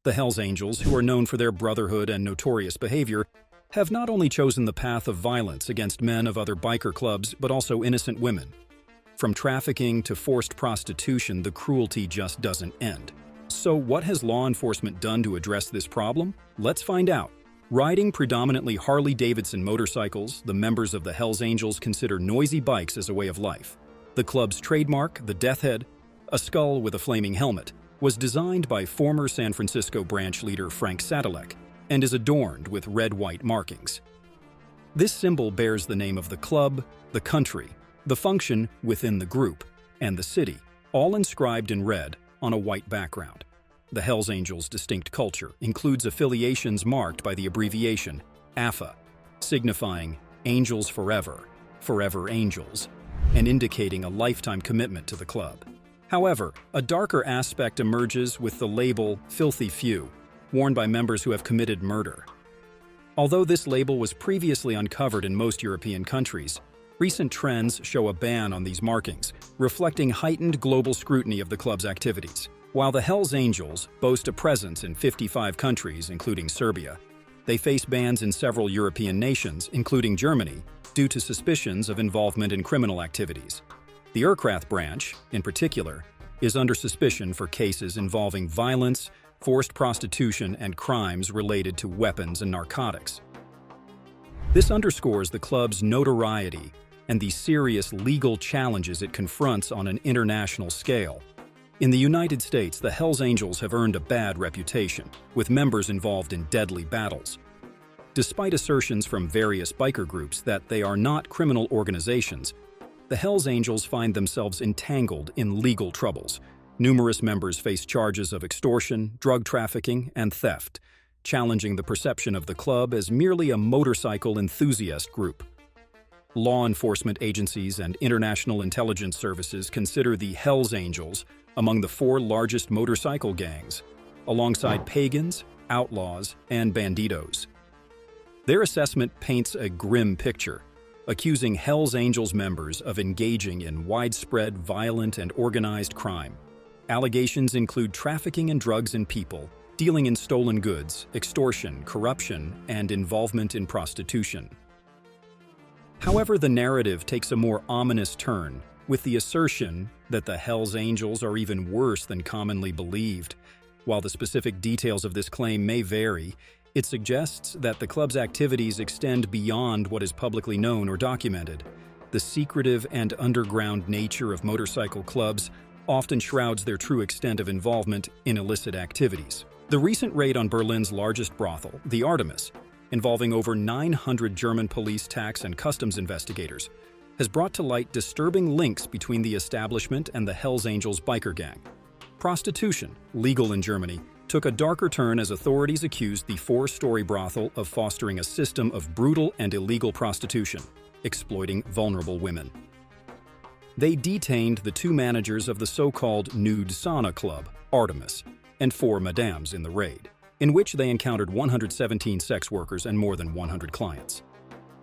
The Hells Angels, who are known for their brotherhood and notorious behavior, have not only chosen the path of violence against men of other biker clubs, but also innocent women. From trafficking to forced prostitution, the cruelty just doesn't end. So what has law enforcement done to address this problem? Let's find out. Riding predominantly Harley Davidson motorcycles, the members of the Hells Angels consider noisy bikes as a way of life. The club's trademark, the Death Head, a skull with a flaming helmet, was designed by former San Francisco branch leader Frank Sadilek and is adorned with red-white markings. This symbol bears the name of the club, the country, the function within the group, and the city, all inscribed in red on a white background. The Hells Angels' distinct culture includes affiliations marked by the abbreviation AFA, signifying Angels Forever, Forever Angels, and indicating a lifetime commitment to the club. However, a darker aspect emerges with the label Filthy Few, worn by members who have committed murder. Although this label was previously uncovered in most European countries, recent trends show a ban on these markings, reflecting heightened global scrutiny of the club's activities. While the Hells Angels boast a presence in 55 countries, including Serbia, they face bans in several European nations, including Germany, due to suspicions of involvement in criminal activities. The Erkrath branch, in particular, is under suspicion for cases involving violence, forced prostitution, and crimes related to weapons and narcotics. This underscores the club's notoriety and the serious legal challenges it confronts on an international scale. In the United States, the Hells Angels have earned a bad reputation, with members involved in deadly battles. Despite assertions from various biker groups that they are not criminal organizations, the Hells Angels find themselves entangled in legal troubles. Numerous members face charges of extortion, drug trafficking, and theft, challenging the perception of the club as merely a motorcycle enthusiast group. Law enforcement agencies and international intelligence services consider the Hells Angels among the 4 largest motorcycle gangs, alongside pagans, outlaws, and banditos. Their assessment paints a grim picture, accusing Hells Angels members of engaging in widespread violent and organized crime. Allegations include trafficking in drugs and people, dealing in stolen goods, extortion, corruption, and involvement in prostitution. However, the narrative takes a more ominous turn, with the assertion that the Hells Angels are even worse than commonly believed. While the specific details of this claim may vary, it suggests that the club's activities extend beyond what is publicly known or documented. The secretive and underground nature of motorcycle clubs often shrouds their true extent of involvement in illicit activities. The recent raid on Berlin's largest brothel, the Artemis, involving over 900 German police, tax, and customs investigators, has brought to light disturbing links between the establishment and the Hells Angels biker gang. Prostitution, legal in Germany, took a darker turn as authorities accused the 4-story brothel of fostering a system of brutal and illegal prostitution, exploiting vulnerable women. They detained the 2 managers of the so-called nude sauna club, Artemis, and 4 madames in the raid, in which they encountered 117 sex workers and more than 100 clients.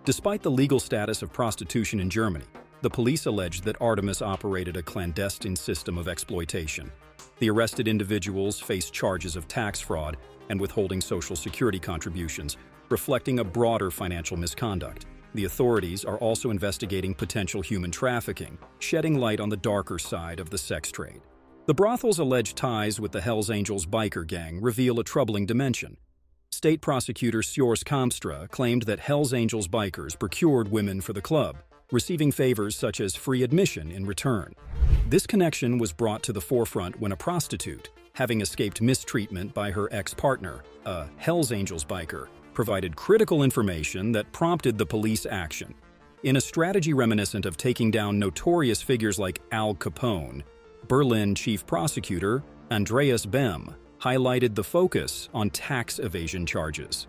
Despite the legal status of prostitution in Germany, the police alleged that Artemis operated a clandestine system of exploitation. The arrested individuals faced charges of tax fraud and withholding Social Security contributions, reflecting a broader financial misconduct. The authorities are also investigating potential human trafficking, shedding light on the darker side of the sex trade. The brothel's alleged ties with the Hells Angels biker gang reveal a troubling dimension. State prosecutor Sjors Kamstra claimed that Hells Angels bikers procured women for the club, receiving favors such as free admission in return. This connection was brought to the forefront when a prostitute, having escaped mistreatment by her ex-partner, a Hells Angels biker, provided critical information that prompted the police action. In a strategy reminiscent of taking down notorious figures like Al Capone, Berlin chief prosecutor Andreas Bem highlighted the focus on tax evasion charges.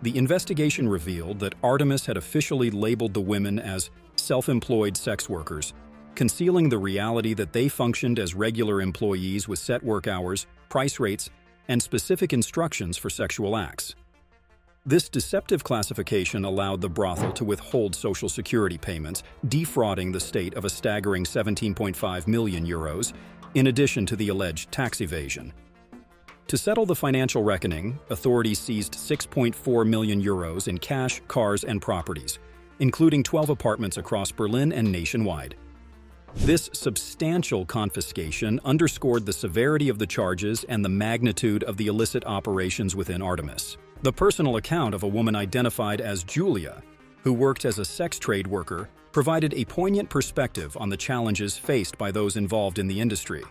The investigation revealed that Artemis had officially labeled the women as self-employed sex workers, concealing the reality that they functioned as regular employees with set work hours, price rates, and specific instructions for sexual acts. This deceptive classification allowed the brothel to withhold Social Security payments, defrauding the state of a staggering 17.5 million euros, in addition to the alleged tax evasion. To settle the financial reckoning, authorities seized €6.4 million in cash, cars, and properties, including 12 apartments across Berlin and nationwide. This substantial confiscation underscored the severity of the charges and the magnitude of the illicit operations within Artemis. The personal account of a woman identified as Julia, who worked as a sex trade worker, provided a poignant perspective on the challenges faced by those involved in the industry.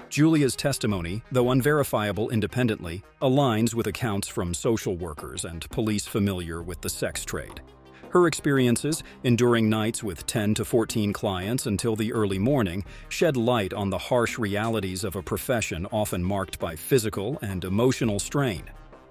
Julia's testimony, though unverifiable independently, aligns with accounts from social workers and police familiar with the sex trade. Her experiences, enduring nights with 10 to 14 clients until the early morning, shed light on the harsh realities of a profession often marked by physical and emotional strain.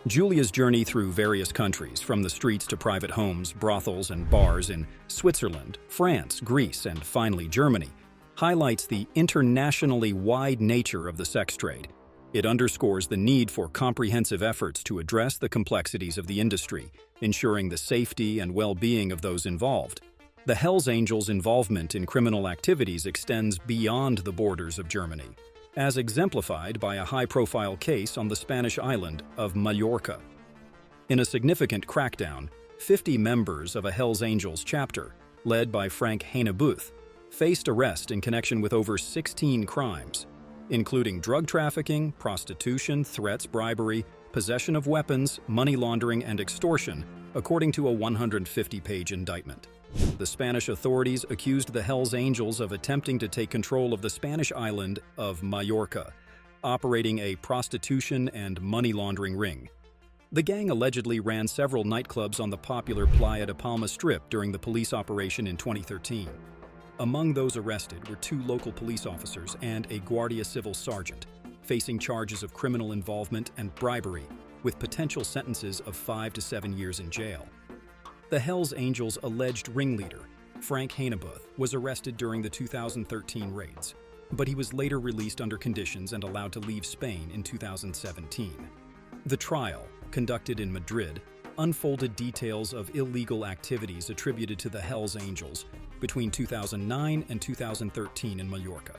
Julia's journey through various countries, from the streets to private homes, brothels, and bars in Switzerland, France, Greece, and finally Germany, highlights the internationally wide nature of the sex trade. It underscores the need for comprehensive efforts to address the complexities of the industry, ensuring the safety and well-being of those involved. The Hells Angels' involvement in criminal activities extends beyond the borders of Germany, as exemplified by a high-profile case on the Spanish island of Mallorca. In a significant crackdown, 50 members of a Hells Angels chapter, led by Frank Sadilek, faced arrest in connection with over 16 crimes, including drug trafficking, prostitution, threats, bribery, possession of weapons, money laundering, and extortion, according to a 150-page indictment. The Spanish authorities accused the Hells Angels of attempting to take control of the Spanish island of Mallorca, operating a prostitution and money laundering ring. The gang allegedly ran several nightclubs on the popular Playa de Palma Strip during the police operation in 2013. Among those arrested were 2 local police officers and a Guardia Civil sergeant, facing charges of criminal involvement and bribery, with potential sentences of 5 to 7 years in jail. The Hells Angels' alleged ringleader, Frank Sadilek, was arrested during the 2013 raids, but he was later released under conditions and allowed to leave Spain in 2017. The trial, conducted in Madrid, unfolded details of illegal activities attributed to the Hells Angels between 2009 and 2013 in Mallorca.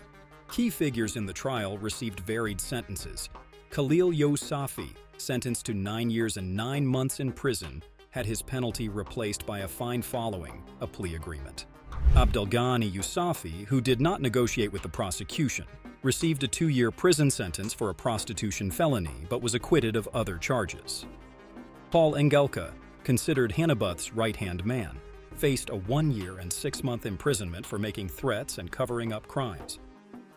Key figures in the trial received varied sentences. Khalil Youssafi, sentenced to 9 years and 9 months in prison, had his penalty replaced by a fine following a plea agreement. Abdelghani Youssafi, who did not negotiate with the prosecution, received a 2-year prison sentence for a prostitution felony but was acquitted of other charges. Paul Engelka, considered Sadilek's right-hand man, faced a 1-year and 6-month imprisonment for making threats and covering up crimes.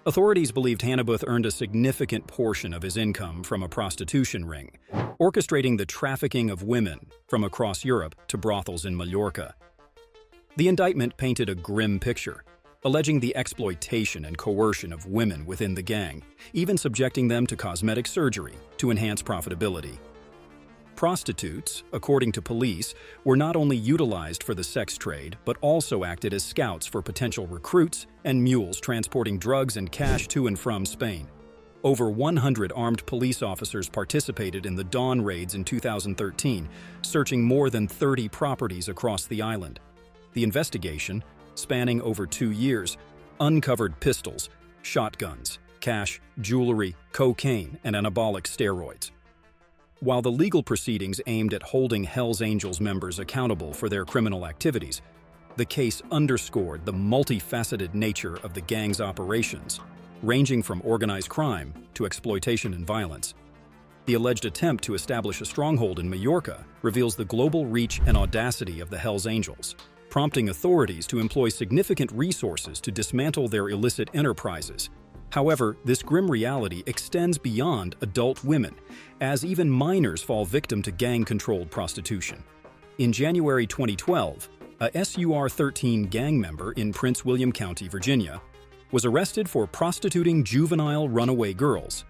Authorities believed Sadilek earned a significant portion of his income from a prostitution ring, orchestrating the trafficking of women from across Europe to brothels in Mallorca. The indictment painted a grim picture, alleging the exploitation and coercion of women within the gang, even subjecting them to cosmetic surgery to enhance profitability. Prostitutes, according to police, were not only utilized for the sex trade, but also acted as scouts for potential recruits and mules transporting drugs and cash to and from Spain. Over 100 armed police officers participated in the Dawn raids in 2013, searching more than 30 properties across the island. The investigation, spanning over 2 years, uncovered pistols, shotguns, cash, jewelry, cocaine, and anabolic steroids. While the legal proceedings aimed at holding Hells Angels members accountable for their criminal activities, the case underscored the multifaceted nature of the gang's operations, ranging from organized crime to exploitation and violence. The alleged attempt to establish a stronghold in Mallorca reveals the global reach and audacity of the Hells Angels, prompting authorities to employ significant resources to dismantle their illicit enterprises. However, this grim reality extends beyond adult women, as even minors fall victim to gang-controlled prostitution. In January 2012, a SUR-13 gang member in Prince William County, Virginia, was arrested for prostituting juvenile runaway girls.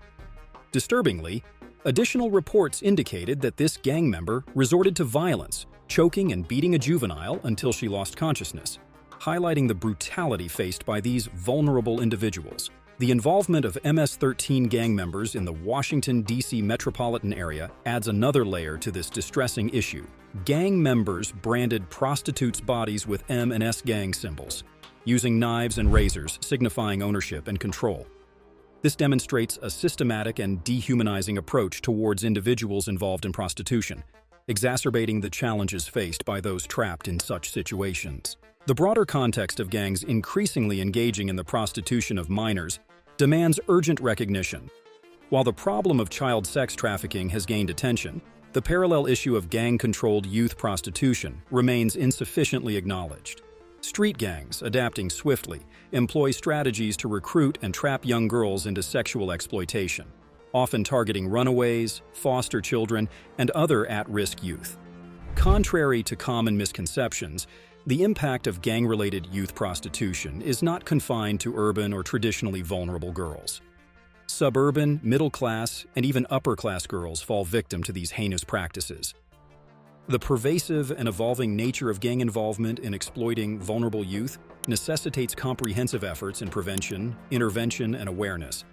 Disturbingly, additional reports indicated that this gang member resorted to violence, choking and beating a juvenile until she lost consciousness, highlighting the brutality faced by these vulnerable individuals. The involvement of MS-13 gang members in the Washington, D.C. metropolitan area adds another layer to this distressing issue. Gang members branded prostitutes' bodies with M and S gang symbols, using knives and razors signifying ownership and control. This demonstrates a systematic and dehumanizing approach towards individuals involved in prostitution, exacerbating the challenges faced by those trapped in such situations. The broader context of gangs increasingly engaging in the prostitution of minors demands urgent recognition. While the problem of child sex trafficking has gained attention, the parallel issue of gang-controlled youth prostitution remains insufficiently acknowledged. Street gangs, adapting swiftly, employ strategies to recruit and trap young girls into sexual exploitation, often targeting runaways, foster children, and other at-risk youth. Contrary to common misconceptions, the impact of gang-related youth prostitution is not confined to urban or traditionally vulnerable girls. Suburban, middle-class, and even upper-class girls fall victim to these heinous practices. The pervasive and evolving nature of gang involvement in exploiting vulnerable youth necessitates comprehensive efforts in prevention, intervention, and awareness.